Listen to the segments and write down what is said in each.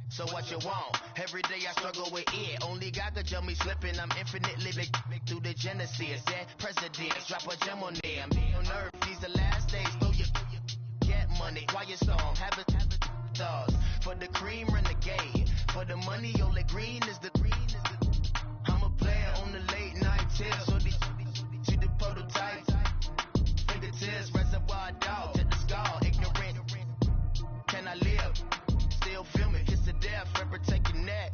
So what you want? Every day I struggle with it. Only God could tell me slipping. I'm infinitely big through the Genesis. And presidents drop a gem on there. I'm on earth. These the last days. Throw your get money. Quiet storm. Have it thoughts. For the cream, renegade. For the money, only green is the green. I'm a player on the late night tips. So see the prototypes. Fingertips, reservoir dog to the skull. Ignorant. Can I live? Still film it. Kiss to death. Forever take your neck.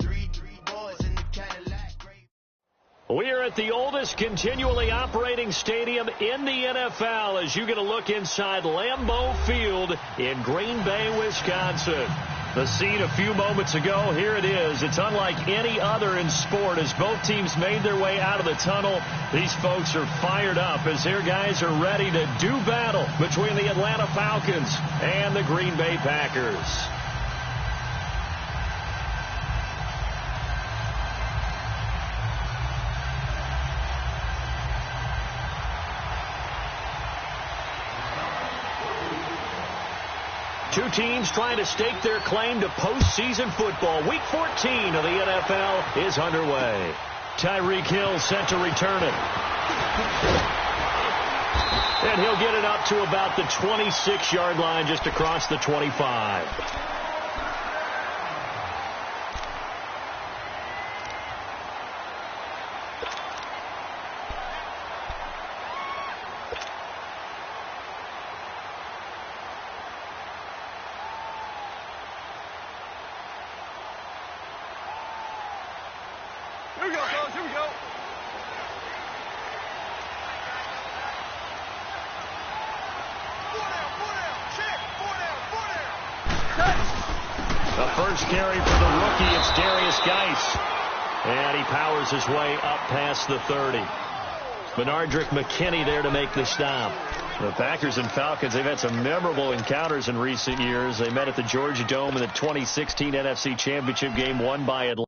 Three boys in the Cadillac. We are at the oldest continually operating stadium in the NFL as you get a look inside Lambeau Field in Green Bay, Wisconsin. The scene a few moments ago, here it is. It's unlike any other in sport as both teams made their way out of the tunnel. These folks are fired up as their guys are ready to do battle between the Atlanta Falcons and the Green Bay Packers. Two teams trying to stake their claim to postseason football. Week 14 of the NFL is underway. Tyreek Hill set to return it. And he'll get it up to about the 26-yard line just across the 25. Carry for the rookie, it's Darius Geis. And he powers his way up past the 30. Benardrick McKinney there to make the stop. The Packers and Falcons, they've had some memorable encounters in recent years. They met at the Georgia Dome in the 2016 NFC Championship game won by Atlanta.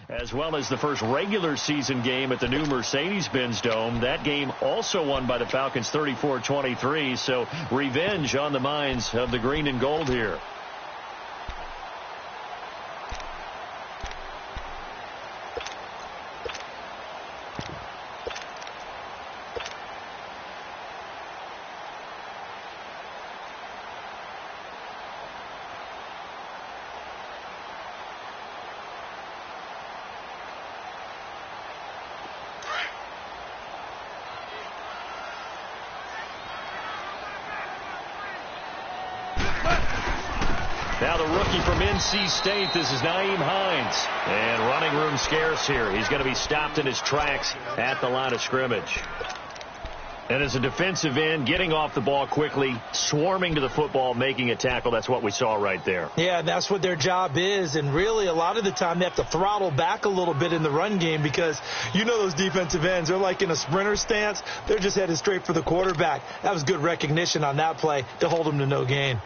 As well as the first regular season game at the new Mercedes-Benz Dome. That game also won by the Falcons 34-23, so revenge on the minds of the green and gold here. Now the rookie from NC State, this is Nyheim Hines. And running room scarce here. He's going to be stopped in his tracks at the line of scrimmage. And as a defensive end, getting off the ball quickly, swarming to the football, making a tackle, that's what we saw right there. Yeah, that's what their job is. And really, a lot of the time, they have to throttle back a little bit in the run game because you know those defensive ends, they're like in a sprinter stance. They're just headed straight for the quarterback. That was good recognition on that play to hold them to no gain.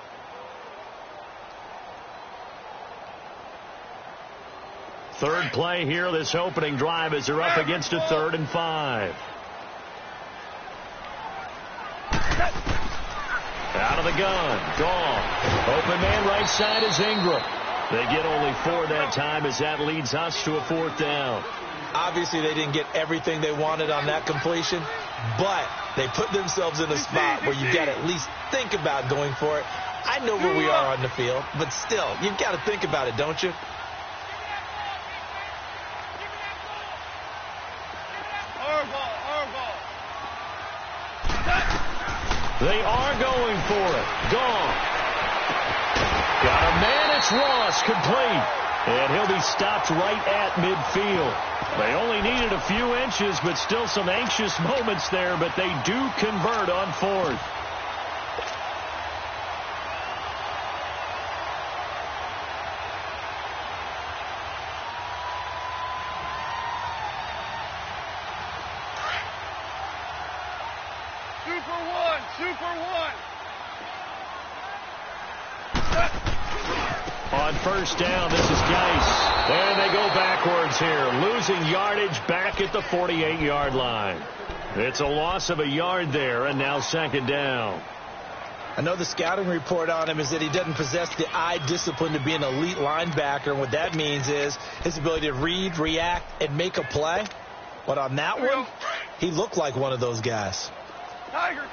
Third play here, this opening drive as they're up against a 3rd and 5. Out of the gun, gone. Open man right side is Ingram. They get only 4 that time as that leads us to a 4th down. Obviously, they didn't get everything they wanted on that completion, but they put themselves in a spot where you've got to at least think about going for it. I know where we are on the field, but still, you've got to think about it, don't you? They are going for it. Gone. Got a man. It's Ross. Complete. And he'll be stopped right at midfield. They only needed a few inches, but still some anxious moments there, but they do convert on fourth. On first down, this is Geis. And they go backwards here, losing yardage back at the 48-yard line. It's a loss of a yard there, and now second down. I know the scouting report on him is that he doesn't possess the eye discipline to be an elite linebacker. And what that means is his ability to read, react, and make a play. But on that one, he looked like one of those guys. Tiger!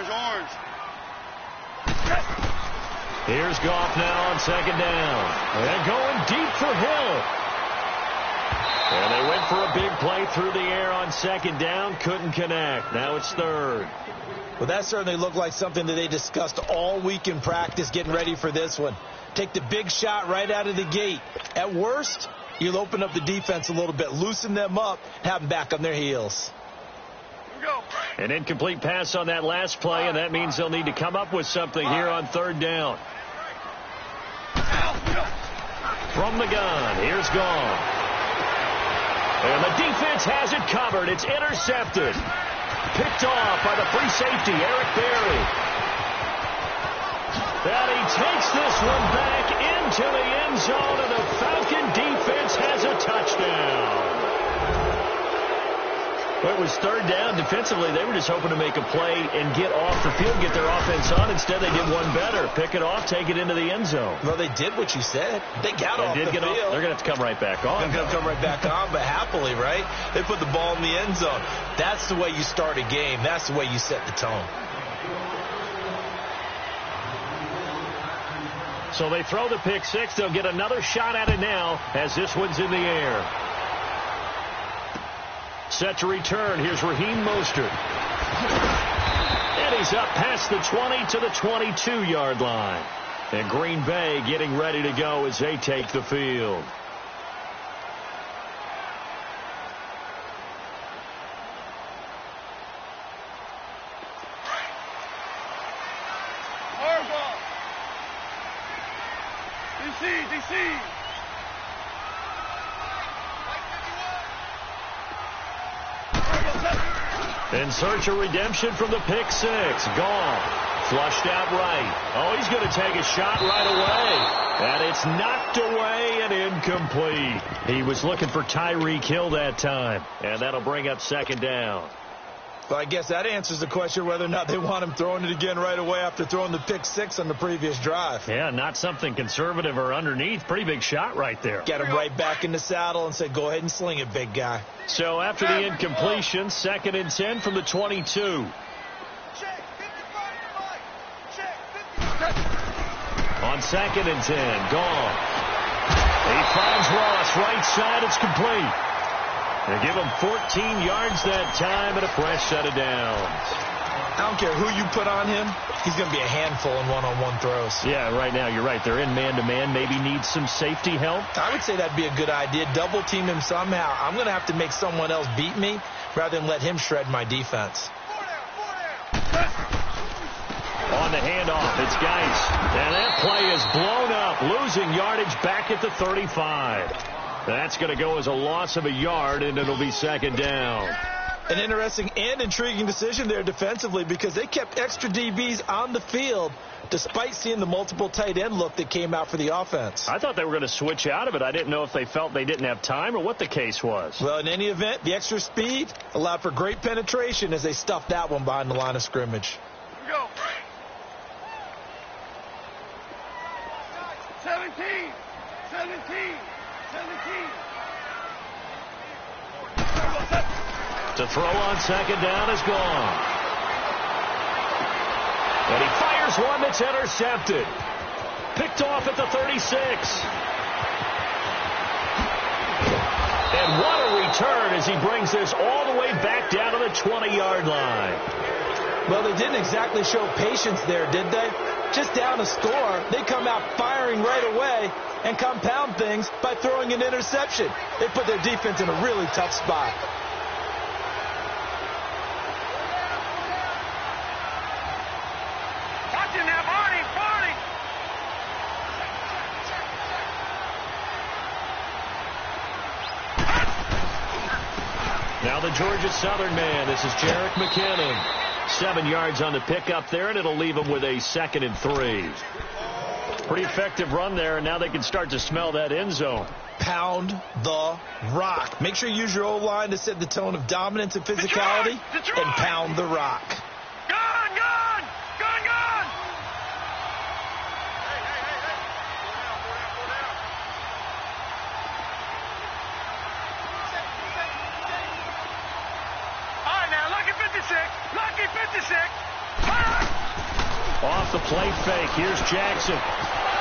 Orange. Here's Goff now on second down. And going deep for Hill. And they went for a big play through the air on second down. Couldn't connect. Now it's third. Well, that certainly looked like something that they discussed all week in practice getting ready for this one. Take the big shot right out of the gate. At worst, you'll open up the defense a little bit, loosen them up, have them back on their heels. An incomplete pass on that last play, and that means they'll need to come up with something here on third down. From the gun, here's Goff. And the defense has it covered. It's intercepted. Picked off by the free safety, Eric Berry. And he takes this one back into the end zone, and the Falcon defense has a touchdown. Well, it was third down. Defensively, they were just hoping to make a play and get off the field, get their offense on. Instead, they did one better. Pick it off, take it into the end zone. Well, they did what you said. They got off the field. They're going to have to come right back on. They're going to come right back on, but happily, right? They put the ball in the end zone. That's the way you start a game. That's the way you set the tone. So they throw the pick six. They'll get another shot at it now as this one's in the air. Set to return. Here's Raheem Mostert. And he's up past the 20 to the 22-yard line. And Green Bay getting ready to go as they take the field. DC. In search of redemption from the pick six. Goff flushed out right. Oh, he's going to take a shot right away. And it's knocked away and incomplete. He was looking for Tyreek Hill that time. And that'll bring up second down. Well, I guess that answers the question whether or not they want him throwing it again right away after throwing the pick six on the previous drive. Yeah, not something conservative or underneath. Pretty big shot right there. Get him right back in the saddle and say, go ahead and sling it, big guy. So after the incompletion, 2nd and 10 from the 22. On 2nd and 10, Goff. He finds Ross right side. It's complete. They give him 14 yards that time and a fresh set of downs. I don't care who you put on him. He's going to be a handful in one-on-one throws. Yeah, right now you're right. They're in man-to-man. Maybe need some safety help. I would say that'd be a good idea. Double team him somehow. I'm going to have to make someone else beat me rather than let him shred my defense. On the handoff, it's Geis. And that play is blown up, losing yardage back at the 35. That's going to go as a loss of a yard, and it'll be second down. An interesting and intriguing decision there defensively because they kept extra DBs on the field despite seeing the multiple tight end look that came out for the offense. I thought they were going to switch out of it. I didn't know if they felt they didn't have time or what the case was. Well, in any event, the extra speed allowed for great penetration as they stuffed that one behind the line of scrimmage. Here we go. 17. To throw on second down is gone. And he fires one that's intercepted. Picked off at the 36. And what a return as he brings this all the way back down to the 20-yard line. Well, they didn't exactly show patience there, did they? Just down a score, they come out firing right away and compound things by throwing an interception. They put their defense in a really tough spot. Now the Georgia Southern man. This is Jerick McKinnon. 7 yards on the pickup there, and it'll leave him with a 2nd and 3. Pretty effective run there, and now they can start to smell that end zone. Pound the rock. Make sure you use your O-line to set the tone of dominance and physicality, and pound the rock. Off the play fake. Here's Jackson.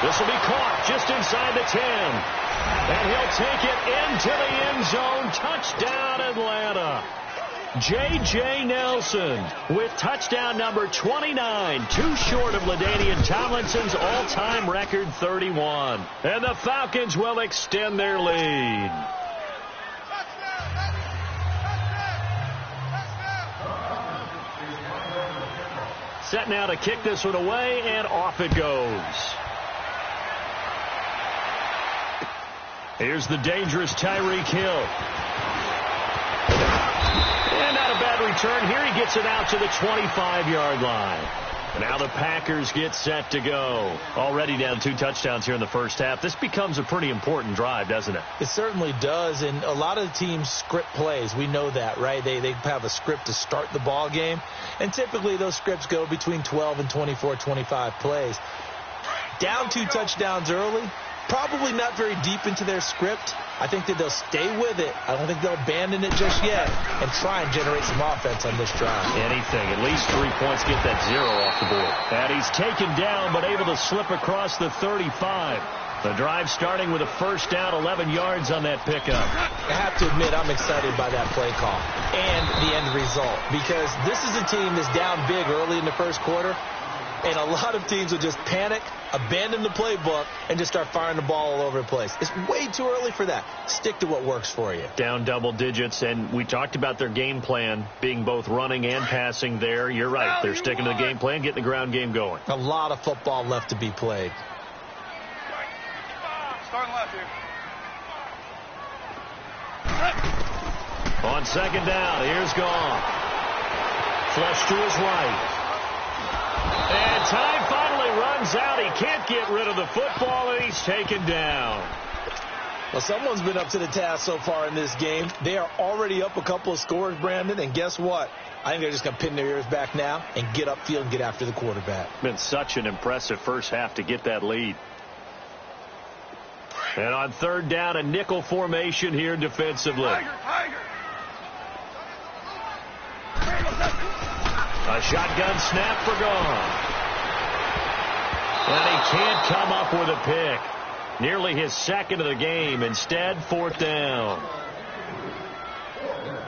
This will be caught just inside the 10. And he'll take it into the end zone. Touchdown, Atlanta. J.J. Nelson with touchdown number 29. Too short of LaDainian Tomlinson's all-time record 31. And the Falcons will extend their lead. Set now to kick this one away, and off it goes. Here's the dangerous Tyreek Hill. And not a bad return here. He gets it out to the 25-yard line. Now the Packers get set to go. Already down 2 touchdowns here in the first half. This becomes a pretty important drive, doesn't it? It certainly does, and a lot of the teams script plays. We know that, right? They have a script to start the ball game, and typically those scripts go between 12 and 24, 25 plays. Down 2 touchdowns early, probably not very deep into their script. I think that they'll stay with it. I don't think they'll abandon it just yet and try and generate some offense on this drive. Anything. At least 3 points, get that 0 off the board. And he's taken down but able to slip across the 35. The drive starting with a first down, 11 yards on that pickup. I have to admit I'm excited by that play call and the end result because this is a team that's down big early in the first quarter. And a lot of teams will just panic, abandon the playbook, and just start firing the ball all over the place. It's way too early for that. Stick to what works for you. Down double digits, and we talked about their game plan being both running and passing there. You're right. They're sticking to the game plan, getting the ground game going. A lot of football left to be played. Starting left here. On second down, here's Goff. Flush to his right. And time finally runs out. He can't get rid of the football, and he's taken down. Well, someone's been up to the task so far in this game. They are already up a couple of scores, Brandon, and guess what? I think they're just going to pin their ears back now and get upfield and get after the quarterback. Been such an impressive first half to get that lead. And on third down, a nickel formation here defensively. A shotgun snap for Goff. And he can't come up with a pick. Nearly his 2nd of the game. Instead, 4th down.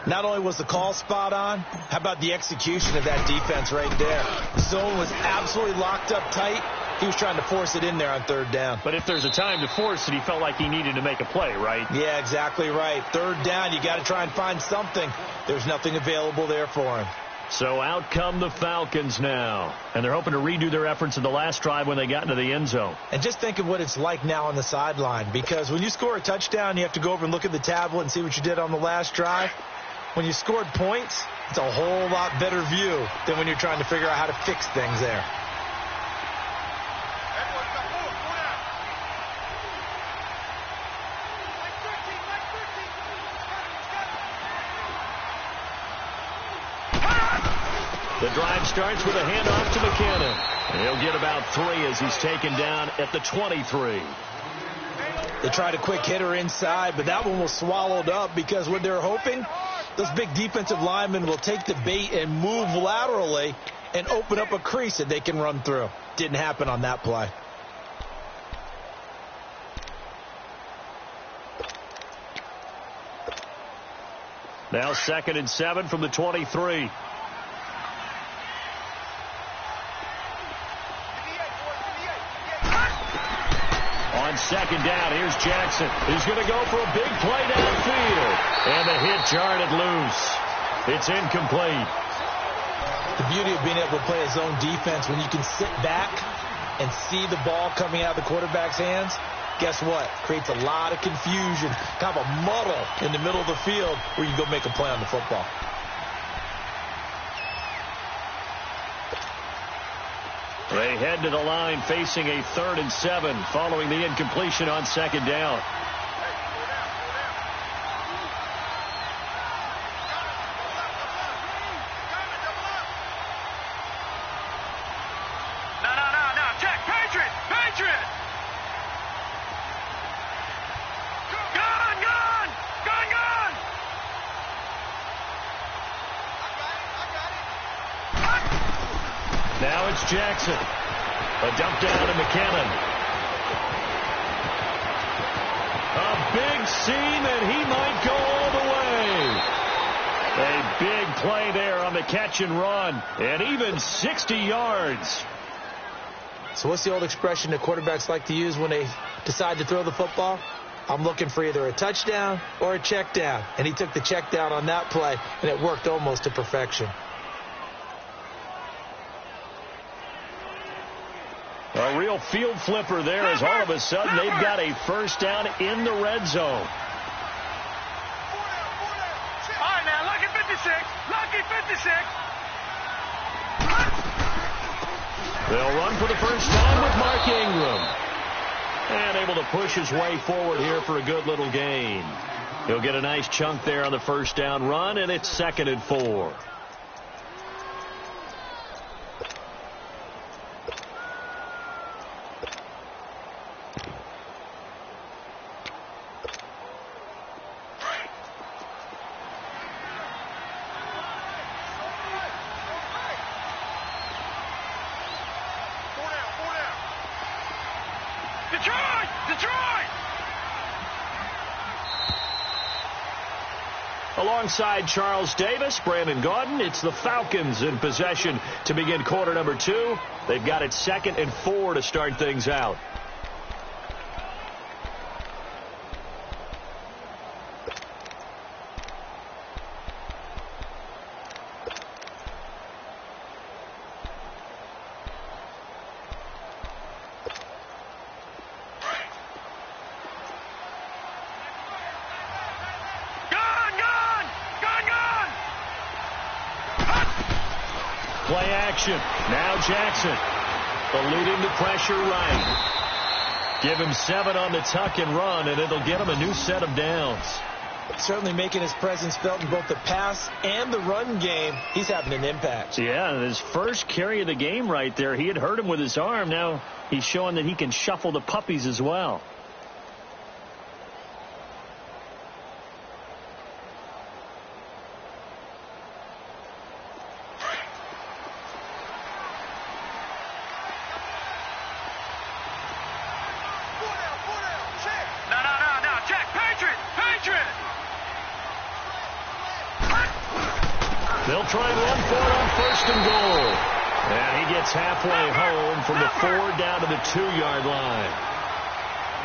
Not only was the call spot on, how about the execution of that defense right there? The zone was absolutely locked up tight. He was trying to force it in there on third down. But if there's a time to force it, he felt like he needed to make a play, right? Yeah, exactly right. Third down, you got to try and find something. There's nothing available there for him. So out come the Falcons now. And they're hoping to redo their efforts in the last drive when they got into the end zone. And just think of what it's like now on the sideline. Because when you score a touchdown, you have to go over and look at the tablet and see what you did on the last drive. When you scored points, it's a whole lot better view than when you're trying to figure out how to fix things there. The drive starts with a handoff to McKinnon. And he'll get about 3 as he's taken down at the 23. They tried a quick hitter inside, but that one was swallowed up because what they're hoping, those big defensive linemen will take the bait and move laterally and open up a crease that they can run through. Didn't happen on that play. Now 2nd and 7 from the 23. On second down, here's Jackson. He's going to go for a big play downfield. And the hit jarred it loose. It's incomplete. The beauty of being able to play a zone defense when you can sit back and see the ball coming out of the quarterback's hands, guess what? Creates a lot of confusion, kind of a muddle in the middle of the field where you go make a play on the football. They head to the line facing a 3rd and 7 following the incompletion on second down. Now it's Jackson. A dump down to McKinnon. A big seam, and he might go all the way. A big play there on the catch and run, and even 60 yards. So what's the old expression that quarterbacks like to use when they decide to throw the football? I'm looking for either a touchdown or a check down. And he took the check down on that play, and it worked almost to perfection. A real field flipper there as all of a sudden they've got a first down in the red zone. All right, now, lucky 56. Lucky 56. They'll run for the first time with Mark Ingram. And able to push his way forward here for a good little gain. He'll get a nice chunk there on the first down run, and it's 2nd and 4. Alongside Charles Davis, Brandon Gaudin, it's the Falcons in possession to begin quarter number 2. They've got it 2nd and 4 to start things out. Play action. Now Jackson. Eluding the pressure right. Give him 7 on the tuck and run, and it'll get him a new set of downs. Certainly making his presence felt in both the pass and the run game. He's having an impact. Yeah, his first carry of the game right there. He had hurt him with his arm. Now he's showing that he can shuffle the puppies as well. They'll try and run for it on 1st and goal. And he gets halfway home from the 4 down to the 2-yard line.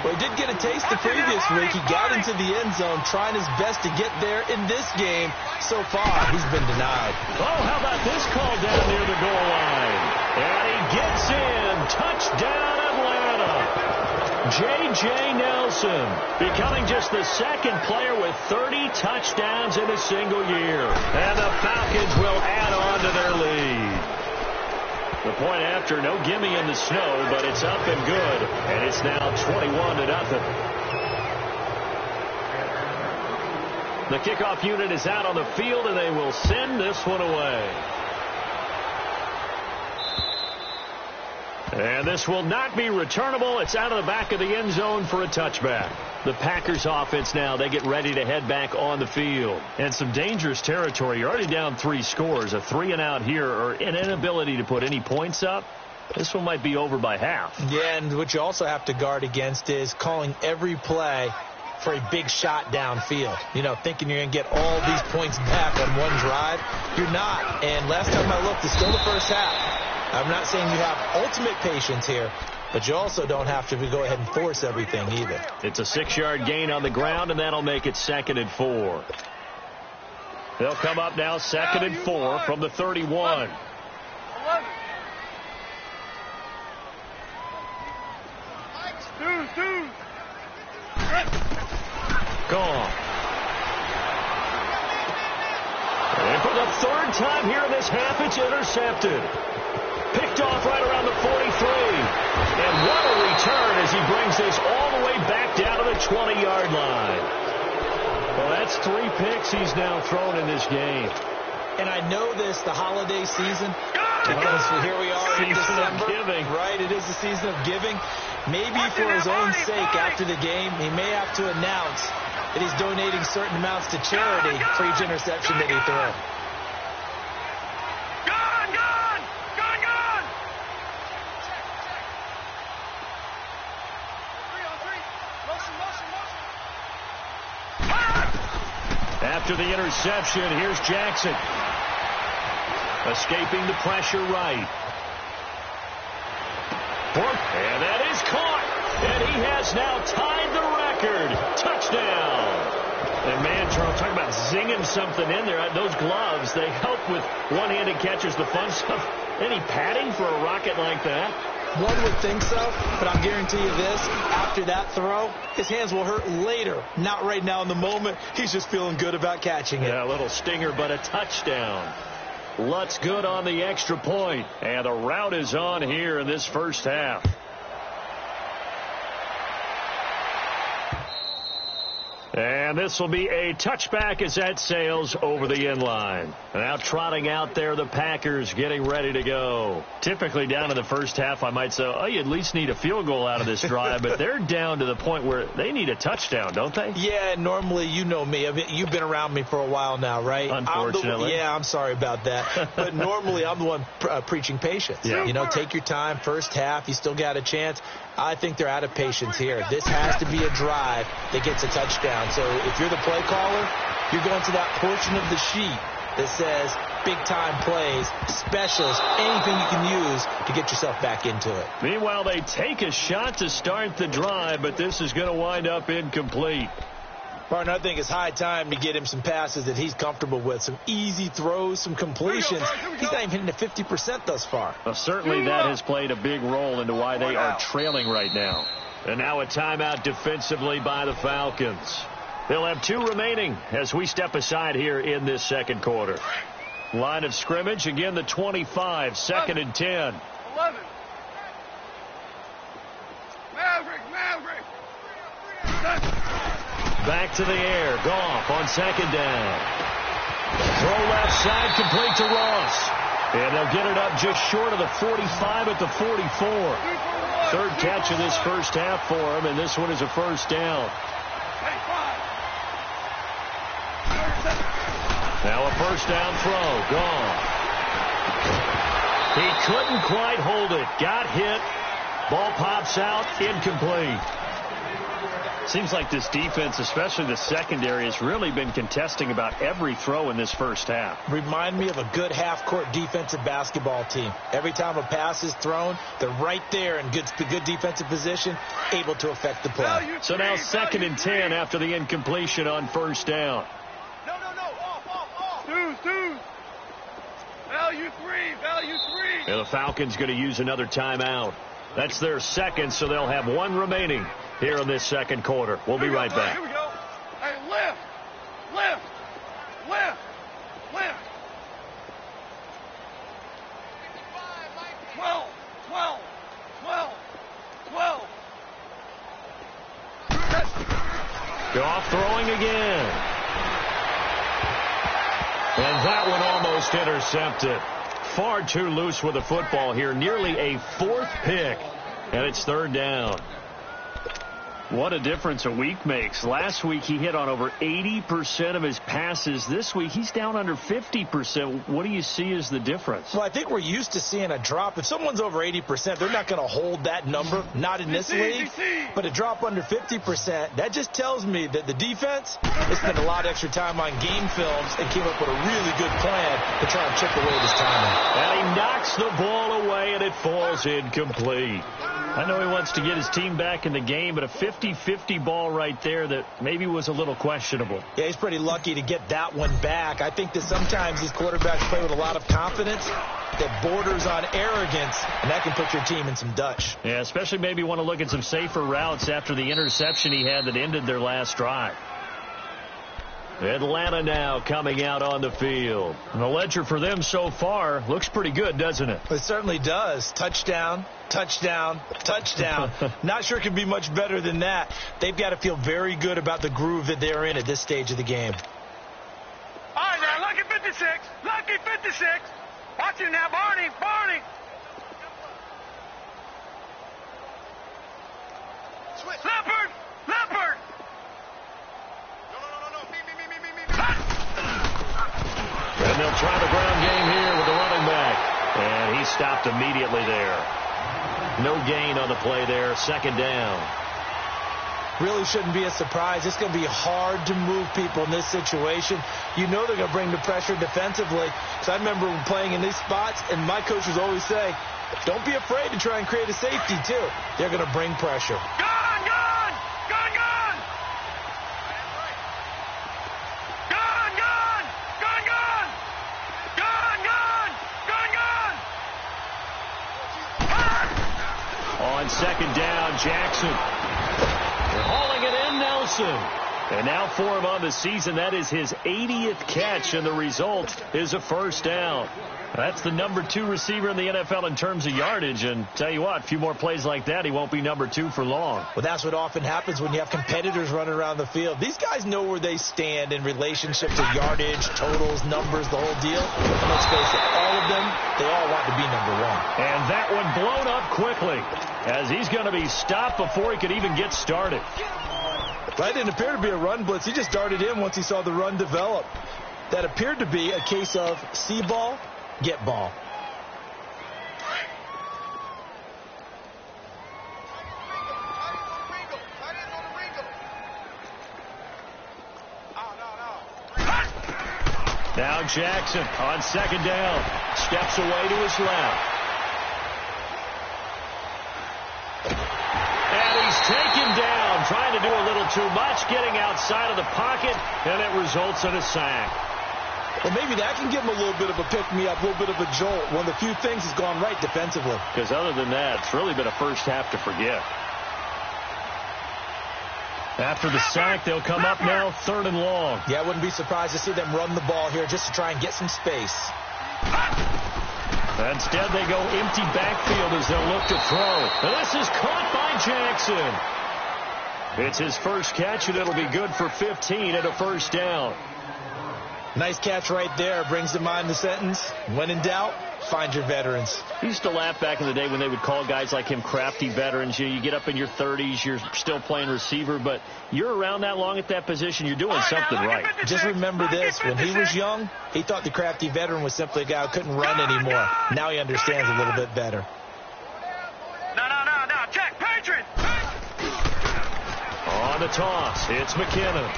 Well, he did get a taste the previous week. He got into the end zone trying his best to get there in this game. So far, he's been denied. Oh, how about this call down near the goal line? And he gets in. Touchdown, Atlanta. J.J. Nelson becoming just the 2nd player with 30 touchdowns in a single year. And the Falcons will add on to their lead. The point after, no gimme in the snow, but it's up and good. And it's now 21-0. The kickoff unit is out on the field, and they will send this one away. And this will not be returnable. It's out of the back of the end zone for a touchback. The Packers offense now, they get ready to head back on the field. And some dangerous territory. You're already down 3 scores. A 3-and-out here, or an inability to put any points up. This one might be over by half. Yeah, and what you also have to guard against is calling every play for a big shot downfield. You know, thinking you're going to get all these points back on one drive. You're not. And last time I looked, it's still the first half. I'm not saying you have ultimate patience here, but you also don't have to go ahead and force everything either. It's a 6-yard gain on the ground, and that'll make it 2nd and 4. They'll come up now 2nd and 4 from the 31. 11. Two. Gone. And for the 3rd time here in this half, it's intercepted. Picked off right around the 43. And what a return as he brings this all the way back down to the 20-yard line. Well, that's 3 picks he's now thrown in this game. And I know this, the holiday season. Honestly, here we are in December. Giving. Right, it is the season of giving. Maybe for his own sake after the game, he may have to announce that he's donating certain amounts to charity for each interception that he throws. After the interception, here's Jackson. Escaping the pressure right. And that is caught. And he has now tied the record. Touchdown. And man, Charles, talking about zinging something in there. Those gloves, they help with one-handed catchers, the fun stuff. Any padding for a rocket like that? One would think so, but I'll guarantee you this. After that throw, his hands will hurt later. Not right now in the moment. He's just feeling good about catching it. Yeah, a little stinger, but a touchdown. Lutz good on the extra point. And the route is on here in this first half. And this will be a touchback as that sails over the end line. Now trotting out there, the Packers getting ready to go. Typically down in the first half, I might say, oh, you at least need a field goal out of this drive. But they're down to the point where they need a touchdown, don't they? Yeah, normally, you know me. You've been around me for a while now, right? Unfortunately. I'm sorry about that. But normally, I'm the one preaching patience. Yeah. You know, take your time. First half, you still got a chance. I think they're out of patience here. This has to be a drive that gets a touchdown. So if you're the play caller, you're going to that portion of the sheet that says big-time plays, specials, anything you can use to get yourself back into it. Meanwhile, they take a shot to start the drive, but this is going to wind up incomplete. Partner, I think it's high time to get him some passes that he's comfortable with, some easy throws, some completions. He's not even hitting at 50% thus far. Well, certainly that has played a big role into why they are trailing right now. And now a timeout defensively by the Falcons. They'll have 2 remaining as we step aside here in this second quarter. Line of scrimmage, again the 25, 2nd and 10. 11. Maverick. Back to the air. Goff on 2nd down. Throw left side, complete to Ross. And they'll get it up just short of the 45 at the 44. 3rd catch of this first half for him, and this one is a first down. Now a first down throw. Gone. He couldn't quite hold it. Got hit. Ball pops out. Incomplete. Seems like this defense, especially the secondary, has really been contesting about every throw in this first half. Remind me of a good half-court defensive basketball team. Every time a pass is thrown, they're right there in good defensive position, able to affect the play. So now 2nd and 10 after the incompletion on first down. No. Off. Two. Value three. And the Falcons going to use another timeout. That's their 2nd, so they'll have 1 remaining here in this second quarter. We'll be right back. Here we go. Hey, lift. 12. Goff throwing again. And that one almost intercepted. Far too loose with the football here. Nearly a 4th pick. And it's 3rd down. What a difference a week makes. Last week he hit on over 80% of his passes. This week he's down under 50%. What do you see as the difference? Well, I think we're used to seeing a drop. If someone's over 80%, they're not going to hold that number. Not in this league. But a drop under 50%, that just tells me that the defense has spent a lot of extra time on game films and came up with a really good plan to try and chip away this timing. And he knocks the ball away, and it falls incomplete. I know he wants to get his team back in the game, but a 50-50 ball right there that maybe was a little questionable. Yeah, he's pretty lucky to get that one back. I think that sometimes these quarterbacks play with a lot of confidence that borders on arrogance, and that can put your team in some Dutch. Yeah, especially maybe want to look at some safer routes after the interception he had that ended their last drive. Atlanta now coming out on the field. And the ledger for them so far looks pretty good, doesn't it? It certainly does. Touchdown, touchdown, touchdown. Not sure it can be much better than that. They've got to feel very good about the groove that they're in at this stage of the game. All right, now, lucky 56. Lucky 56. Watch him now, Barney. Barney. Leopard. Leopard. And they'll try the ground game here with the running back. And he stopped immediately there. No gain on the play there. Second down. Really shouldn't be a surprise. It's going to be hard to move people in this situation. You know they're going to bring the pressure defensively. So I remember playing in these spots, and my coaches always say, don't be afraid to try and create a safety, too. They're going to bring pressure. Gone, gone. Gone, gone. Gone, gone. Gone, gone. Gone, gone. Gone, gone. On second down, Jackson. They're hauling it in, Nelson. And now for him on the season, that is his 80th catch, and the result is a first down. That's the number 2 receiver in the NFL in terms of yardage, and tell you what, a few more plays like that, he won't be number 2 for long. Well, that's what often happens when you have competitors running around the field. These guys know where they stand in relationship to yardage, totals, numbers, the whole deal. And let's face it, all of them, they all want to be number 1. And that one blown up quickly, as he's going to be stopped before he could even get started. That didn't appear to be a run blitz. He just darted in once he saw the run develop. That appeared to be a case of see ball, get ball. Now Jackson on second down. Steps away to his left. And he's taken down, trying to do a little too much, getting outside of the pocket, and it results in a sack. Well, maybe that can give him a little bit of a pick-me-up, a little bit of a jolt. One of the few things has gone right defensively. Because other than that, it's really been a first half to forget. After the sack, they'll come up now, third and long. Yeah, I wouldn't be surprised to see them run the ball here just to try and get some space. Instead, they go empty backfield as they'll look to throw. And this is caught by Jackson. It's his first catch, and it'll be good for 15 and a first down. Nice catch right there. Brings to mind the sentence, when in doubt, find your veterans. I used to laugh back in the day when they would call guys like him crafty veterans. You get up in your 30s, you're still playing receiver, but you're around that long at that position, you're doing something right. Just remember this, when he was young, he thought the crafty veteran was simply a guy who couldn't run anymore. Now he understands a little bit better. No, check, Patriot. On the toss, it's McKinnon.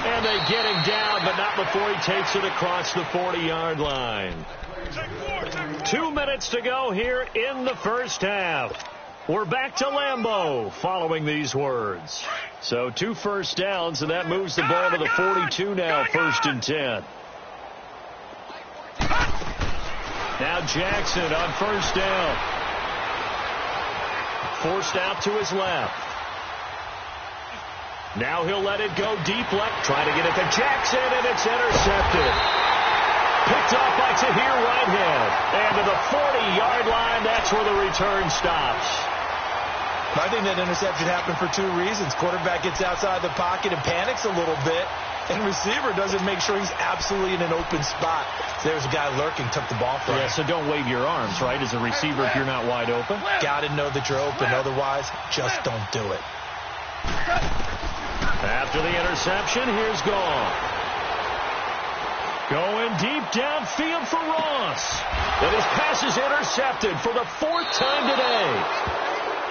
And they get him down, but not before he takes it across the 40-yard line. 2 minutes to go here in the first half. We're back to Lambeau following these words. So 2 first downs, and that moves the ball to the 42 now, 1st and 10. Now Jackson on first down. Forced out to his left. Now he'll let it go deep left, trying to get it to Jackson, and it's intercepted. Picked off by Tahir Whitehead. And to the 40-yard line, that's where the return stops. I think that interception happened for 2 reasons. Quarterback gets outside the pocket and panics a little bit, and receiver doesn't make sure he's absolutely in an open spot. So there's a guy lurking, took the ball from him. Yeah, so don't wave your arms, right, as a receiver if you're not wide open. Got to know that you're open. Otherwise, just don't do it. After the interception, here's Gall. Going deep downfield for Ross. And his pass is intercepted for the 4th time today.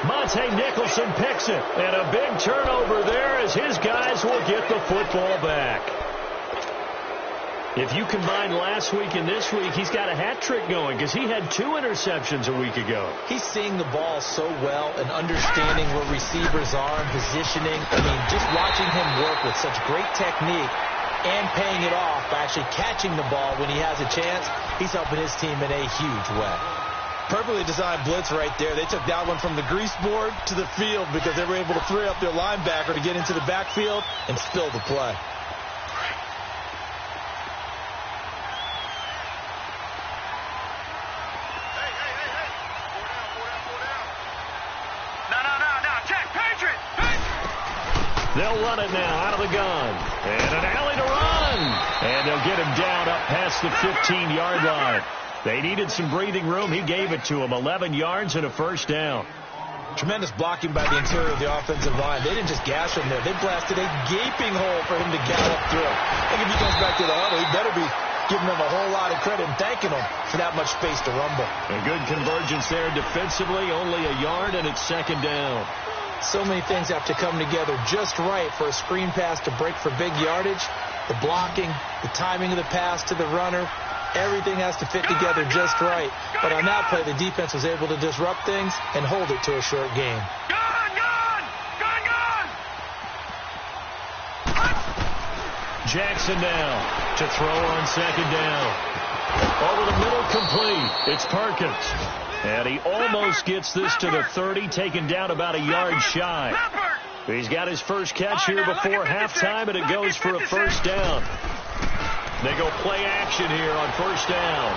Monte Nicholson picks it. And a big turnover there as his guys will get the football back. If you combine last week and this week, he's got a hat trick going because he had 2 interceptions a week ago. He's seeing the ball so well and understanding where receivers are and positioning. I mean, just watching him work with such great technique and paying it off by actually catching the ball when he has a chance, he's helping his team in a huge way. Perfectly designed blitz right there. They took that one from the grease board to the field because they were able to free up their linebacker to get into the backfield and spill the play. They'll run it now out of the gun. And an alley to run. And they'll get him down up past the 15-yard line. They needed some breathing room. He gave it to them. 11 yards and a first down. Tremendous blocking by the interior of the offensive line. They didn't just gash him there. They blasted a gaping hole for him to gallop through. I think if he comes back to the huddle, he better be giving them a whole lot of credit and thanking them for that much space to rumble. A good convergence there defensively. Only a yard, and it's second down. So many things have to come together just right for a screen pass to break for big yardage. The blocking, the timing of the pass to the runner, everything has to fit together just right. But on that play, the defense was able to disrupt things and hold it to a short game. Jackson now to throw on second down. Over the middle, complete. It's Perkins. And he almost gets this to the 30, taken down about a yard shy. He's got his first catch here before halftime, and it goes for a first down. They go play action here on first down.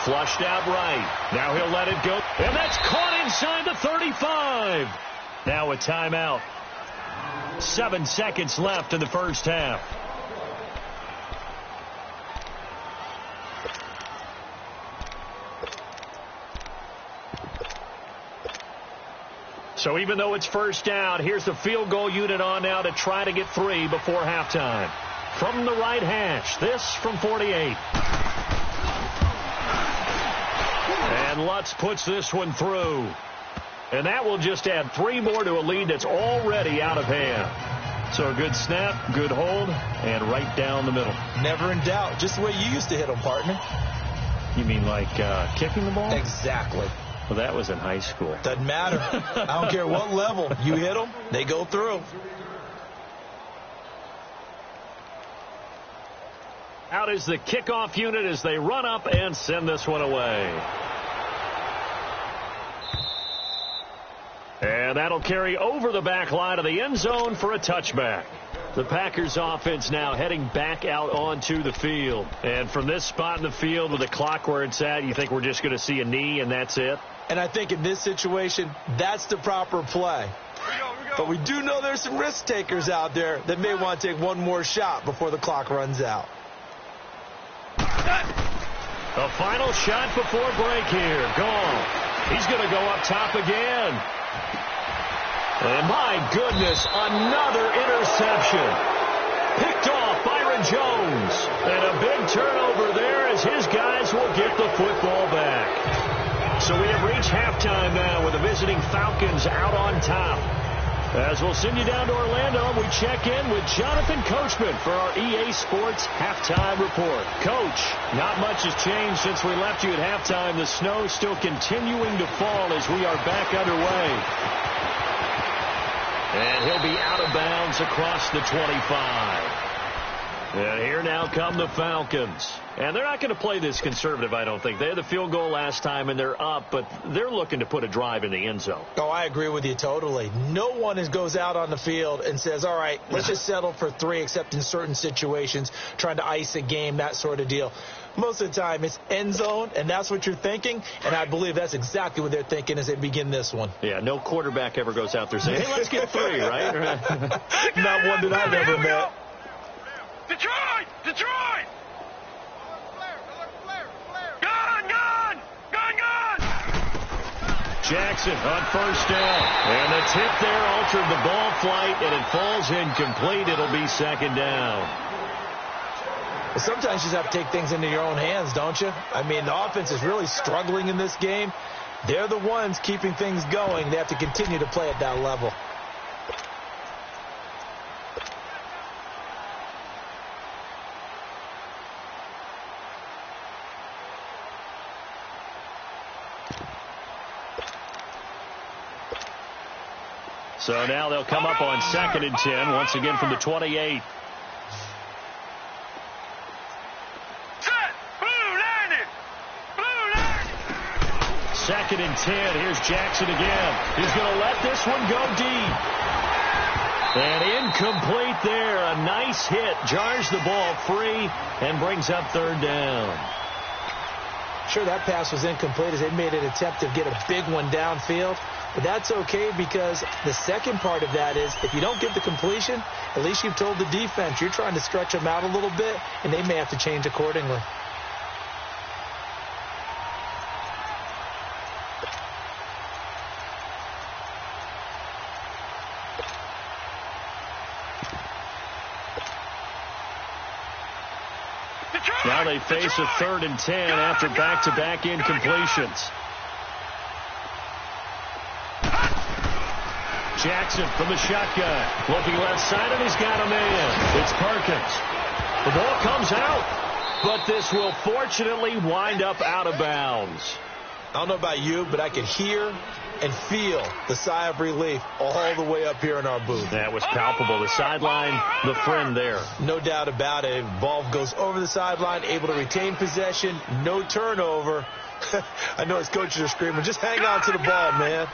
Flushed out right. Now he'll let it go. And that's caught inside the 35. Now a timeout. 7 seconds left in the first half. So even though it's first down, here's the field goal unit on now to try to get 3 before halftime. From the right hash, this from 48. And Lutz puts this one through. And that will just add 3 more to a lead that's already out of hand. So a good snap, good hold, and right down the middle. Never in doubt. Just the way you used to hit them, partner. You mean like kicking the ball? Exactly. Well, that was in high school. Doesn't matter. I don't care what level. You hit them, they go through. Out is the kickoff unit as they run up and send this one away. And that'll carry over the back line of the end zone for a touchback. The Packers offense now heading back out onto the field. And from this spot in the field with the clock where it's at, you think we're just going to see a knee and that's it? And I think in this situation, that's the proper play. But we do know there's some risk takers out there that may want to take one more shot before the clock runs out. A final shot before break here. Gone. He's going to go up top again. And my goodness, another interception. Picked off Byron Jones. And a big turnover there as his guys will get the football back. So we have reached halftime now with the visiting Falcons out on top. As we'll send you down to Orlando, we check in with Jonathan Coachman for our EA Sports Halftime Report. Coach, not much has changed since we left you at halftime. The snow still continuing to fall as we are back underway. And he'll be out of bounds across the 25. And here now come the Falcons. And they're not going to play this conservative, I don't think. They had the field goal last time, and they're up, but they're looking to put a drive in the end zone. Oh, I agree with you totally. No one goes out on the field and says, all right, let's just settle for 3, except in certain situations, trying to ice a game, that sort of deal. Most of the time, it's end zone, and that's what you're thinking, and I believe that's exactly what they're thinking as they begin this one. Yeah, no quarterback ever goes out there saying, hey, let's get 3, right? Not one that I've ever met. Detroit! Detroit! Jackson on first down. And the tip there altered the ball flight, and it falls incomplete. It'll be second down. Well, sometimes you just have to take things into your own hands, don't you? I mean, the offense is really struggling in this game. They're the ones keeping things going. They have to continue to play at that level. So now they'll come up on 2nd and 10, once again from the 28. Second and 10. Here's Jackson again. He's going to let this one go deep. And incomplete there. A nice hit. Jars the ball free and brings up 3rd down. Sure, that pass was incomplete as they made an attempt to get a big one downfield. But that's okay because the second part of that is if you don't get the completion, at least you've told the defense you're trying to stretch them out a little bit, and they may have to change accordingly. Now they face a 3rd and 10 after back-to-back incompletions. Jackson from the shotgun. Looking left side, and he's got a man. It's Perkins. The ball comes out, but this will fortunately wind up out of bounds. I don't know about you, but I could hear and feel the sigh of relief all the way up here in our booth. That was palpable. The sideline, the friend there. No doubt about it. Ball goes over the sideline, able to retain possession, no turnover. I know his coaches are screaming, just hang on to the ball, man.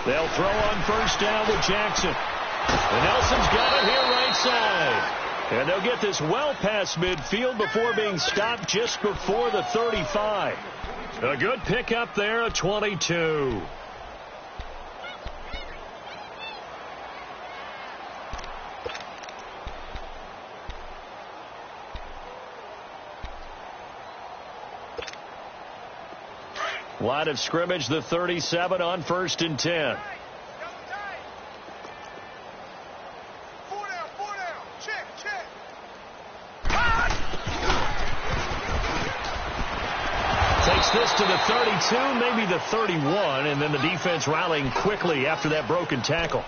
They'll throw on 1st down with Jackson. And Nelson's got it here right side. And they'll get this well past midfield before being stopped just before the 35. A good pickup there, a 22. Line of scrimmage, the 37 on 1st and 10. Takes this to the 32, maybe the 31, and then the defense rallying quickly after that broken tackle.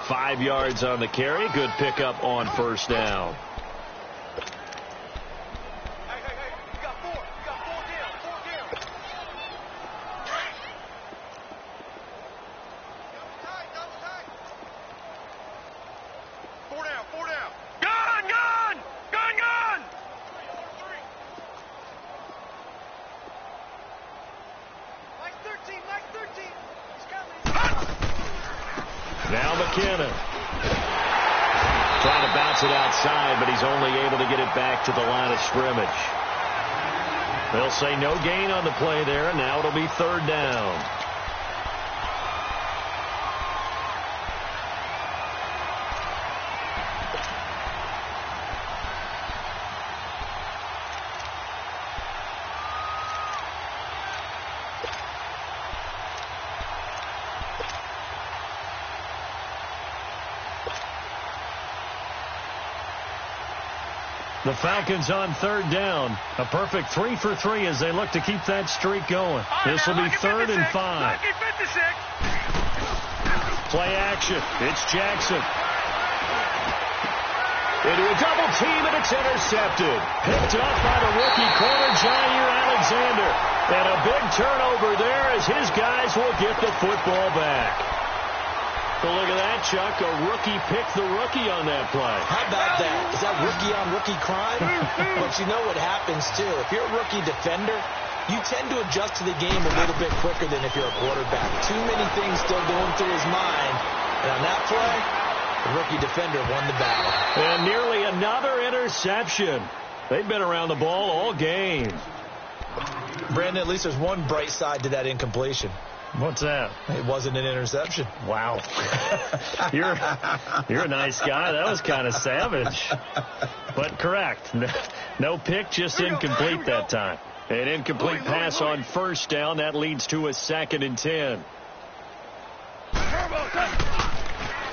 5 yards on the carry. Good pickup on 1st down. Now McKinnon. Trying to bounce it outside, but he's only able to get it back to the line of scrimmage. They'll say no gain on the play there, and now it'll be 3rd down. The Falcons on 3rd down. A perfect 3 for 3 as they look to keep that streak going. This will be 3rd and 5. Play action. It's Jackson. Into a double team, and it's intercepted. Picked up by the rookie corner, Jair Alexander. And a big turnover there as his guys will get the football back. Well, look at that, Chuck. A rookie picked the rookie on that play. How about that? Is that rookie-on-rookie crime? But you know what happens, too. If you're a rookie defender, you tend to adjust to the game a little bit quicker than if you're a quarterback. Too many things still going through his mind. And on that play, the rookie defender won the battle. And nearly another interception. They've been around the ball all game. Brandon, at least there's one bright side to that incompletion. What's that? It wasn't an interception. Wow. You're a nice guy. That was kind of savage. But correct. No pick, just incomplete that time. An incomplete pass on 1st down. That leads to a 2nd and 10.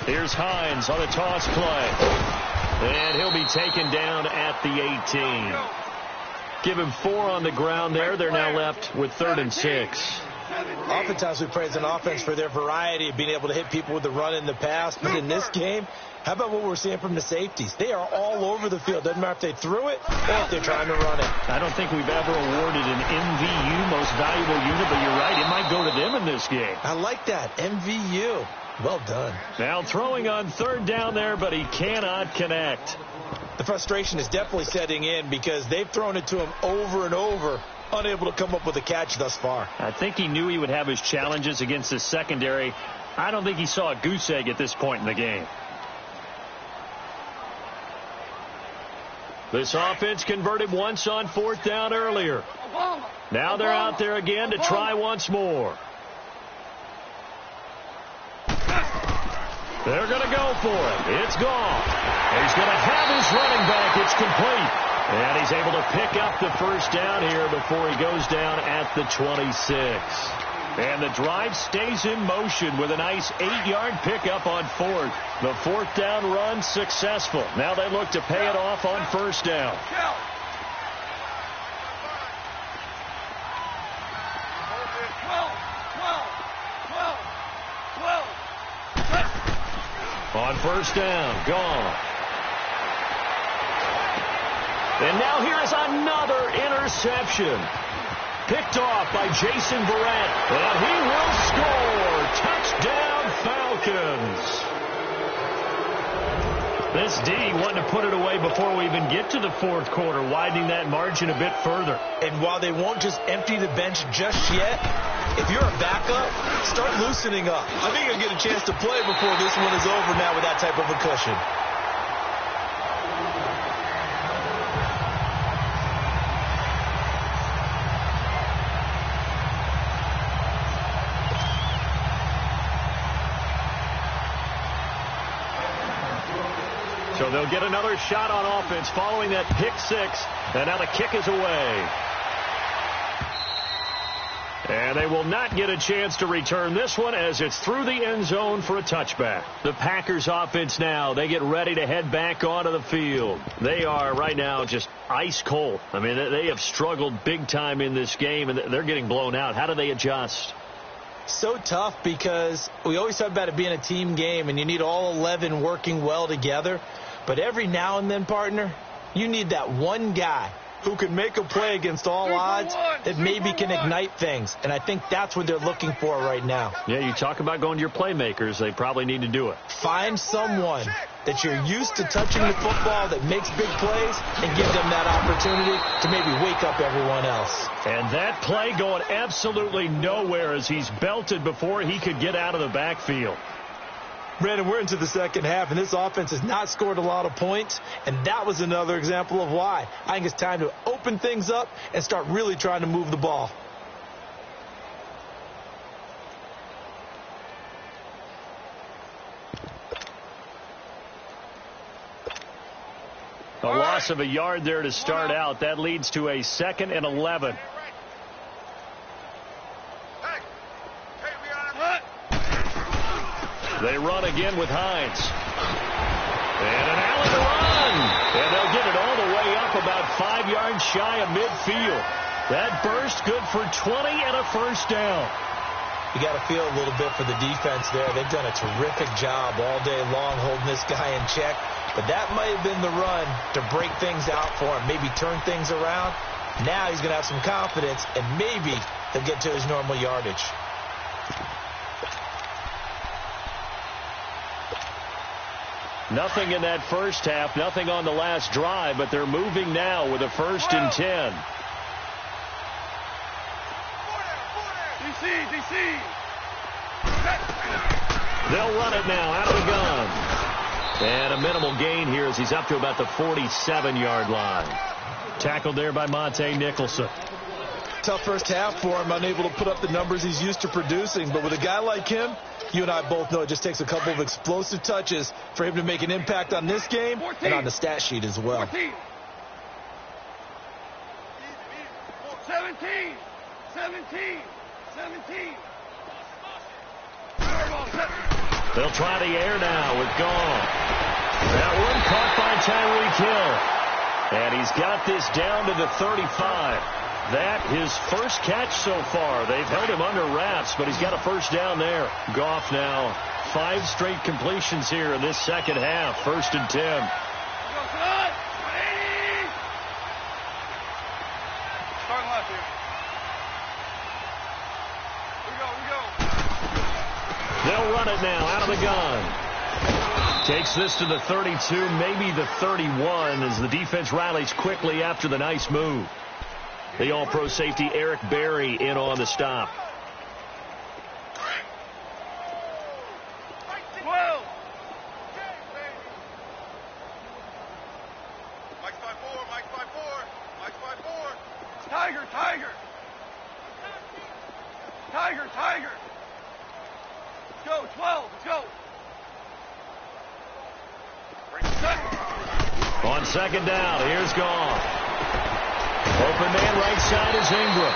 Here's Hines on a toss play. And he'll be taken down at the 18. Give him 4 on the ground there. They're now left with 3rd and 6. Oftentimes we praise an offense for their variety of being able to hit people with the run in the pass. But in this game, how about what we're seeing from the safeties? They are all over the field. Doesn't matter if they threw it or if they're trying to run it. I don't think we've ever awarded an MVU, most valuable unit, but you're right. It might go to them in this game. I like that. MVU. Well done. Now throwing on third down there, but he cannot connect. The frustration is definitely setting in because they've thrown it to him over and over, unable to come up with a catch thus far. I think he knew he would have his challenges against his secondary. I don't think he saw a goose egg at this point in the game. This offense converted once on fourth down earlier. Now they're out there again to try once more. They're going to go for it. It's gone. He's going to have his running back. It's complete. And he's able to pick up the first down here before he goes down at the 26. And the drive stays in motion with a nice 8-yard pickup on fourth. The fourth down run successful. Now they look to pay it off on first down. On first down, gone. And now here is another interception. Picked off by Jason Verrett. And he will score. Touchdown, Falcons. This D wanted to put it away before we even get to the fourth quarter, widening that margin a bit further. And while they won't just empty the bench just yet, if you're a backup, start loosening up. I think you'll get a chance to play before this one is over now with that type of a cushion. So they'll get another shot on offense following that pick six. And now the kick is away. And they will not get a chance to return this one as it's through the end zone for a touchback. The Packers offense now, they get ready to head back onto the field. They are right now just ice cold. I mean, they have struggled big time in this game, and they're getting blown out. How do they adjust? So tough because we always talk about it being a team game, and you need all 11 working well together. But every now and then, partner, you need that one guy who can make a play against all odds that maybe can ignite things. And I think that's what they're looking for right now. Yeah, you talk about going to your playmakers. They probably need to do it. Find someone that you're used to touching the football that makes big plays and give them that opportunity to maybe wake up everyone else. And that play going absolutely nowhere as he's belted before he could get out of the backfield. Brandon, we're into the second half, and this offense has not scored a lot of points, and that was another example of why. I think it's time to open things up and start really trying to move the ball. A loss of a yard there to start out. That leads to a 2nd and 11. They run again with Hines. And an alley to run. And they'll get it all the way up about 5 yards shy of midfield. That burst good for 20 and a first down. You got to feel a little bit for the defense there. They've done a terrific job all day long holding this guy in check. But that might have been the run to break things out for him, maybe turn things around. Now he's going to have some confidence, and maybe he'll get to his normal yardage. Nothing in that first half, nothing on the last drive, but they're moving now with a 1st and 10. DC. They'll run it now out of the gun. And a minimal gain here as he's up to about the 47-yard line. Tackled there by Monte Nicholson. Tough first half for him, unable to put up the numbers he's used to producing. But with a guy like him, you and I both know it just takes a couple of explosive touches for him to make an impact on this game 14. And on the stat sheet as well. 14. 17. They'll try the air now with Gone. That one caught by Tyreek Hill. And he's got this down to the 35. That his first catch so far. They've held him under wraps, but he's got a first down there. Goff now 5 straight completions here in this second half. 1st and 10. Starting left here. We go. They'll run it now out of the gun. Takes this to the 32, maybe the 31, as the defense rallies quickly after the nice move. The all-pro safety Eric Berry in on the stop. 12. Tiger, Tiger. Tiger, Tiger. Let's go, 12, let's go. On second down, here's Goff. Open man right side is Ingram.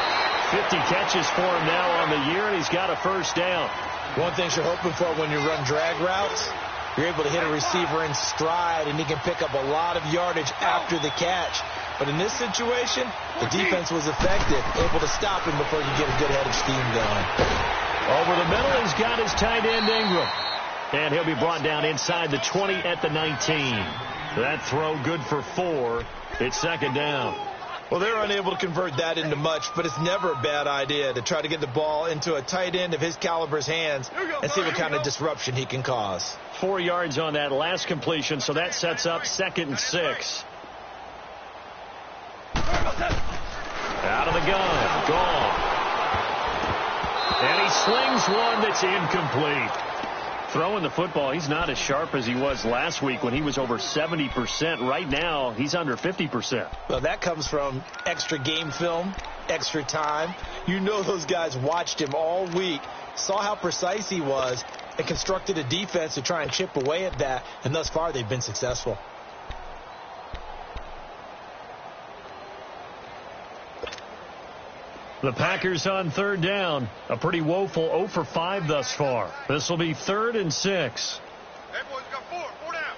50 catches for him now on the year, and he's got a first down. One thing you're hoping for when you run drag routes, you're able to hit a receiver in stride, and he can pick up a lot of yardage after the catch. But in this situation, the defense was effective, able to stop him before he could get a good head of steam going. Over the middle, he's got his tight end Ingram. And he'll be brought down inside the 20 at the 19. That throw good for 4. It's second down. Well, they're unable to convert that into much, but it's never a bad idea to try to get the ball into a tight end of his caliber's hands and see what kind of disruption he can cause. 4 yards on that last completion, so that sets up 2nd and 6. Out of the gun, Goff. And he slings one that's incomplete. Throwing the football, he's not as sharp as he was last week when he was over 70%. Right now, he's under 50%. Well, that comes from extra game film, extra time. You know those guys watched him all week, saw how precise he was, and constructed a defense to try and chip away at that, and thus far they've been successful. The Packers on third down. A pretty woeful 0 for 5 thus far. This will be 3rd and 6. Hey, boys, got 4 down.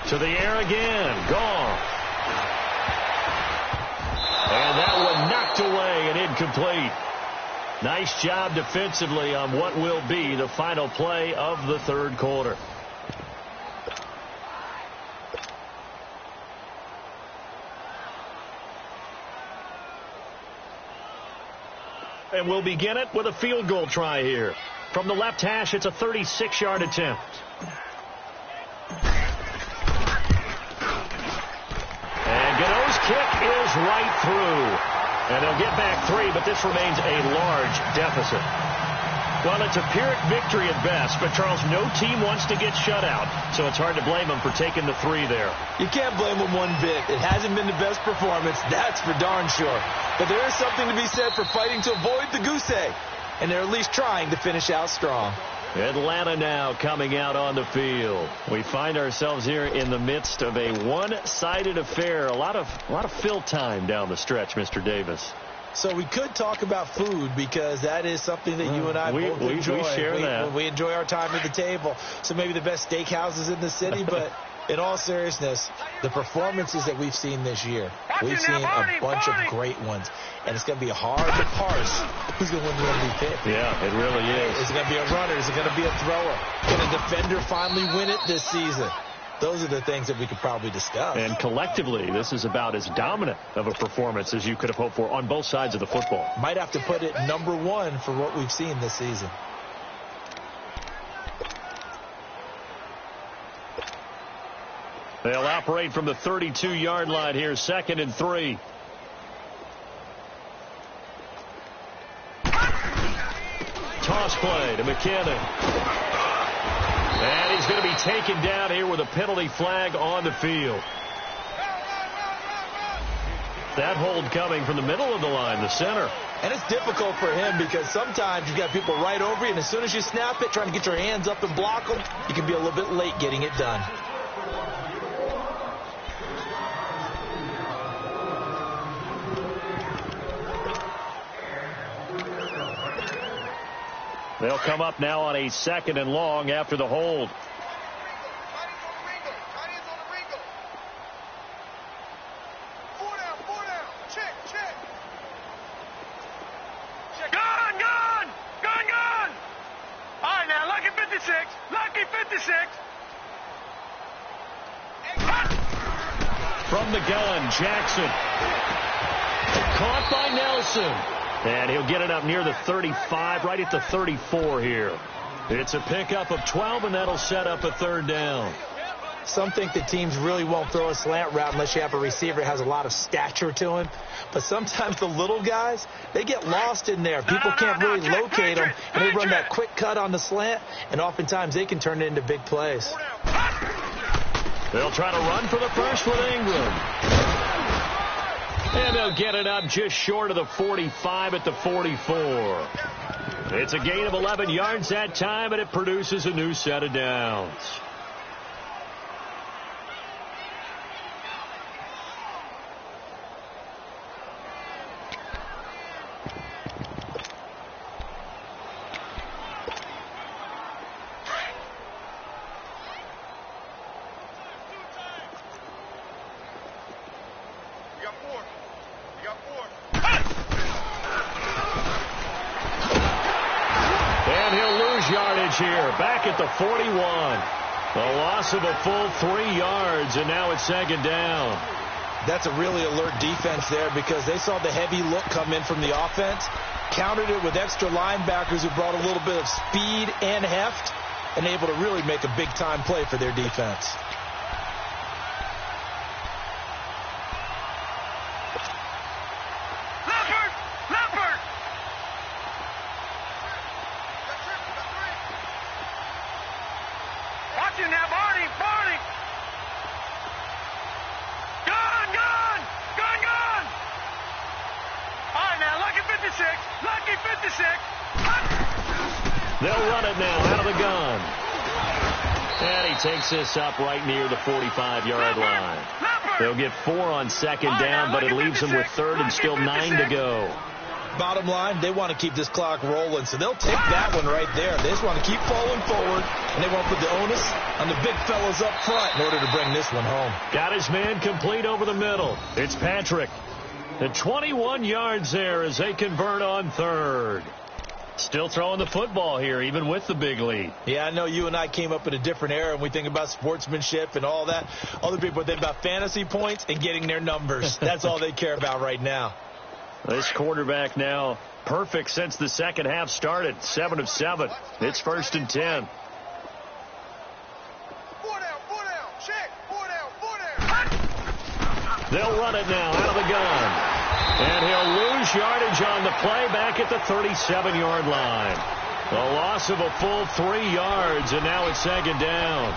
To the air again. Goff. And that one knocked away and incomplete. Nice job defensively on what will be the final play of the third quarter. And we'll begin it with a field goal try here. From the left hash, it's a 36-yard attempt. And Gano's kick is right through. And they'll get back 3, but this remains a large deficit. Well, it's a Pyrrhic victory at best, but Charles, no team wants to get shut out, so it's hard to blame them for taking the 3 there. You can't blame them one bit. It hasn't been the best performance, that's for darn sure. But there is something to be said for fighting to avoid the goose egg, and they're at least trying to finish out strong. Atlanta now coming out on the field. We find ourselves here in the midst of a one-sided affair. A lot of fill time down the stretch, Mr. Davis. So we could talk about food because that is something that you and I both enjoy. We share that. We enjoy our time at the table. So maybe the best steakhouses in the city, but in all seriousness, the performances that we've seen this year, we've seen a bunch of great ones. And it's going to be hard to parse who's going to win the MVP. Yeah, it really is. Is it going to be a runner? Is it going to be a thrower? Can a defender finally win it this season? Those are the things that we could probably discuss. And collectively, this is about as dominant of a performance as you could have hoped for on both sides of the football. Might have to put it #1 for what we've seen this season. They'll operate from the 32-yard line here, 2nd and 3. Toss play to McKinnon. And he's going to be taken down here with a penalty flag on the field. That hold coming from the middle of the line, the center. And it's difficult for him because sometimes you've got people right over you, and as soon as you snap it, trying to get your hands up and block them, you can be a little bit late getting it done. They'll come up now on a 2nd and long after the hold. Gun! All right, now, lucky 56. Lucky 56. From the gun, Jackson. Caught by Nelson. And he'll get it up near the 35, right at the 34 here. It's a pickup of 12, and that'll set up a third down. Some think that teams really won't throw a slant route unless you have a receiver that has a lot of stature to him. But sometimes the little guys, they get lost in there. People can't really locate them, and they run that quick cut on the slant, and oftentimes they can turn it into big plays. They'll try to run for the first with Ingram. And they'll get it up just short of the 45 at the 44. It's a gain of 11 yards that time, and it produces a new set of downs. Here, back at the 41. A loss of a full 3 yards, and now it's second down. That's a really alert defense there because they saw the heavy look come in from the offense, countered it with extra linebackers who brought a little bit of speed and heft, and able to really make a big-time play for their defense. They'll run it now out of the gun. And he takes this up right near the 45-yard line. They'll get 4 on second down, but it leaves them with third and still 9 to go. Bottom line, they want to keep this clock rolling, so they'll take that one right there. They just want to keep falling forward, and they want to put the onus on the big fellas up front in order to bring this one home. Got his man complete over the middle. It's Patrick. The 21 yards there as they convert on third. Still throwing the football here, even with the big lead. Yeah, I know you and I came up in a different era, and we think about sportsmanship and all that. Other people think about fantasy points and getting their numbers. That's all they care about right now. This quarterback now perfect since the second half started. 7 of 7. It's 1st and 10. They'll run it now out of the gun. And he'll lose yardage on the play back at the 37-yard line. A loss of a full 3 yards, and now it's second down.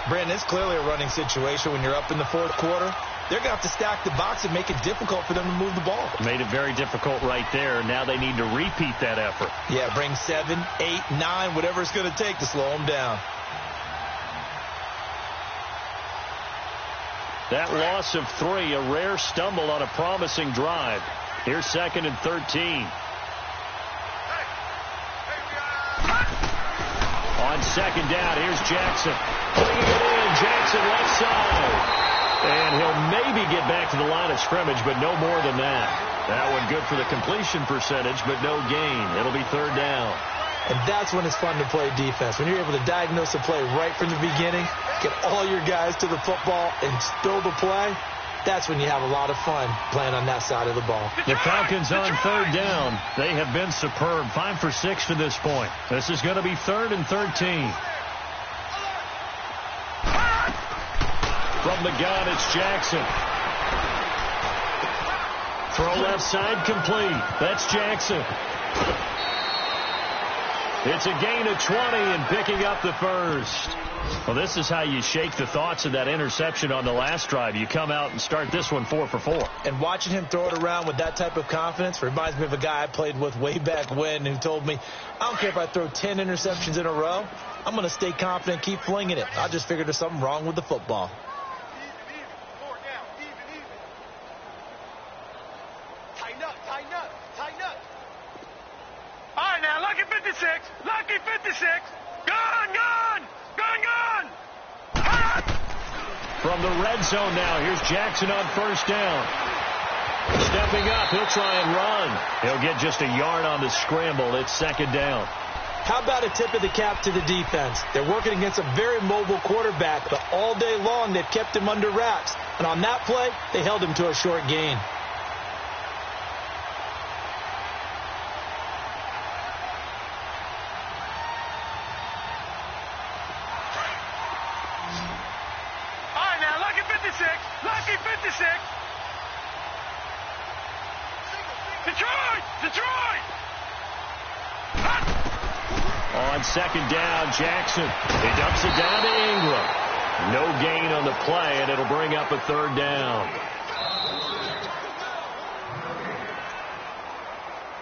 Brandon, it's clearly a running situation when you're up in the fourth quarter. They're going to have to stack the box and make it difficult for them to move the ball. Made it very difficult right there. Now they need to repeat that effort. Yeah, bring 7, 8, 9, whatever it's going to take to slow them down. That loss of 3, a rare stumble on a promising drive. Here's 2nd and 13. On second down, here's Jackson. Putting it in, Jackson left side. And he'll maybe get back to the line of scrimmage, but no more than that. That one good for the completion percentage, but no gain. It'll be third down. And that's when it's fun to play defense. When you're able to diagnose a play right from the beginning, get all your guys to the football and spill the play, that's when you have a lot of fun playing on that side of the ball. The Falcons on third down. They have been superb. 5 for 6 to this point. This is going to be 3rd and 13. From the gun, it's Jackson. Throw left side complete. That's Jackson. It's a gain of 20 and picking up the first. Well, this is how you shake the thoughts of that interception on the last drive. You come out and start this one 4 for 4. And watching him throw it around with that type of confidence reminds me of a guy I played with way back when who told me, I don't care if I throw 10 interceptions in a row. I'm going to stay confident, keep flinging it. I just figured there's something wrong with the football. Lucky 56. Gun. From the red zone now, here's Jackson on first down. Stepping up, he'll try and run. He'll get just a yard on the scramble. It's second down. How about a tip of the cap to the defense? They're working against a very mobile quarterback, but all day long they've kept him under wraps. And on that play, they held him to a short gain. 56. Lucky 56. Detroit! Detroit! On second down, Jackson. He dumps it down to Ingram. No gain on the play, and it'll bring up a third down.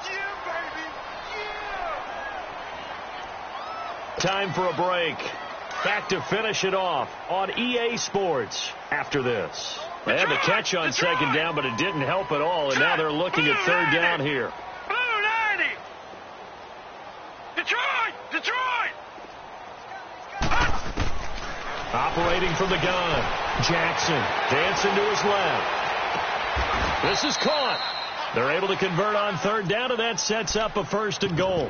Yeah, baby! Yeah! Time for a break. Back to finish it off on EA Sports after this. They had the catch on second down, but it didn't help at all, and now they're looking at third down here. Blue 90! Detroit! Detroit! Operating from the gun. Jackson dancing to his left. This is caught. They're able to convert on third down, and that sets up a first and goal.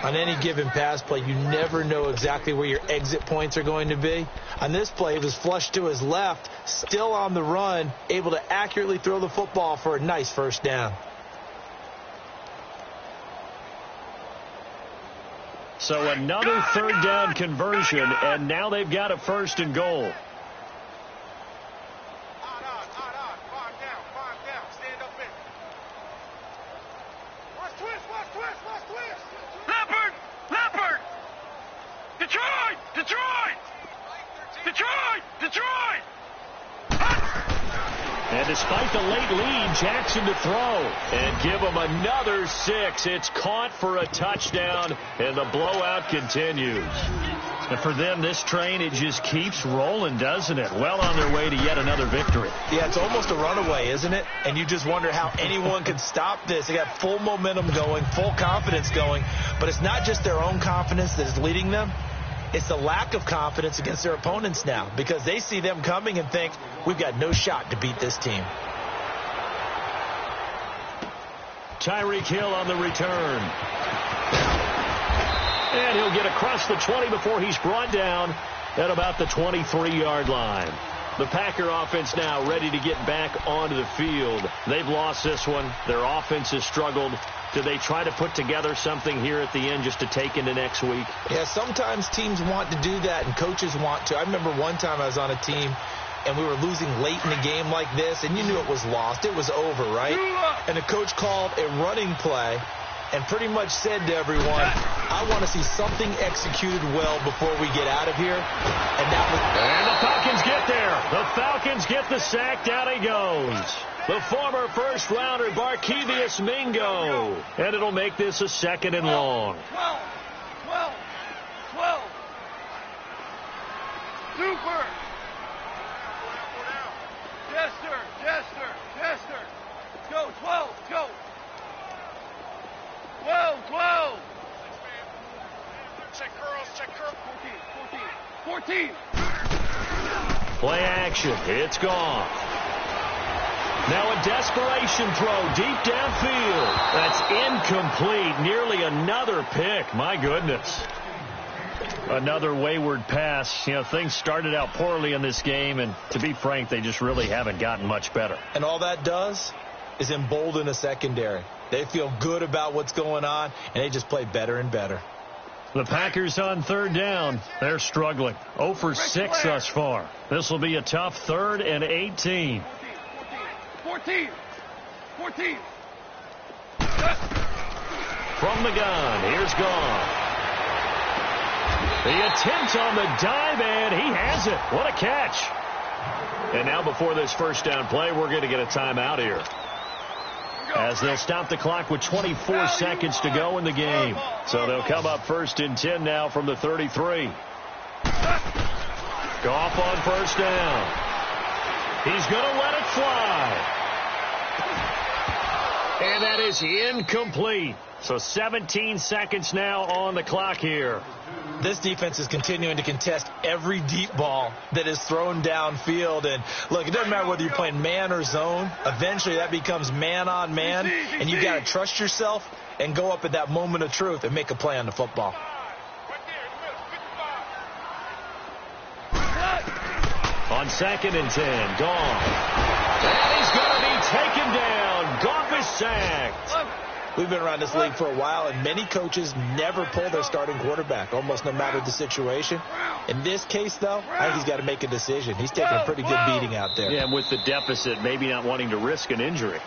On any given pass play, you never know exactly where your exit points are going to be. On this play, it was flushed to his left, still on the run, able to accurately throw the football for a nice first down. So another third down conversion, and now they've got a first and goal. Leopard! Detroit! Detroit! Detroit! Detroit! And despite the late lead, Jackson to throw and give him another 6. It's caught for a touchdown, and the blowout continues. And for them, this train, it just keeps rolling, doesn't it? Well on their way to yet another victory. Yeah, it's almost a runaway, isn't it? And you just wonder how anyone could stop this. They got full momentum going, full confidence going, but it's not just their own confidence that is leading them. It's the lack of confidence against their opponents now, because they see them coming and think, we've got no shot to beat this team. Tyreek Hill on the return. And he'll get across the 20 before he's brought down at about the 23-yard line. The Packer offense now ready to get back onto the field. They've lost this one. Their offense has struggled. Do they try to put together something here at the end just to take into next week? Yeah, sometimes teams want to do that and coaches want to. I remember one time I was on a team and we were losing late in a game like this, and you knew it was lost. It was over, right? And the coach called a running play and pretty much said to everyone, I want to see something executed well before we get out of here. And the Falcons get there. The Falcons get the sack. Down he goes. The former first-rounder, Barkevious Mingo. And it'll make this a second and long. 12. Super. Jester. Go, 12. Go. 12. Check curls. 14. Play action. It's gone. Now a desperation throw deep downfield. That's incomplete. Nearly another pick. My goodness. Another wayward pass. You know, things started out poorly in this game, and to be frank, they just really haven't gotten much better. And all that does is embolden a secondary. They feel good about what's going on, and they just play better and better. The Packers on third down. They're struggling. 0 for 6 thus far. This will be a tough 3rd and 18. 14. From the gun, here's Goff. The attempt on the dive, and he has it. What a catch. And now before this first down play, we're going to get a timeout here, as they'll stop the clock with 24 seconds to go in the game. So they'll come up 1st and 10 now from the 33. Goff on first down. He's going to let it fly. And that is incomplete. So 17 seconds now on the clock here. This defense is continuing to contest every deep ball that is thrown downfield. And, look, it doesn't matter whether you're playing man or zone. Eventually that becomes man on man, and you've got to trust yourself and go up at that moment of truth and make a play on the football. On 2nd and 10, Goff. And he's going to be taken down. Goff is sacked. We've been around this league for a while, and many coaches never pull their starting quarterback, almost no matter the situation. In this case, though, I think he's got to make a decision. He's taking a pretty good beating out there. Yeah, and with the deficit, maybe not wanting to risk an injury.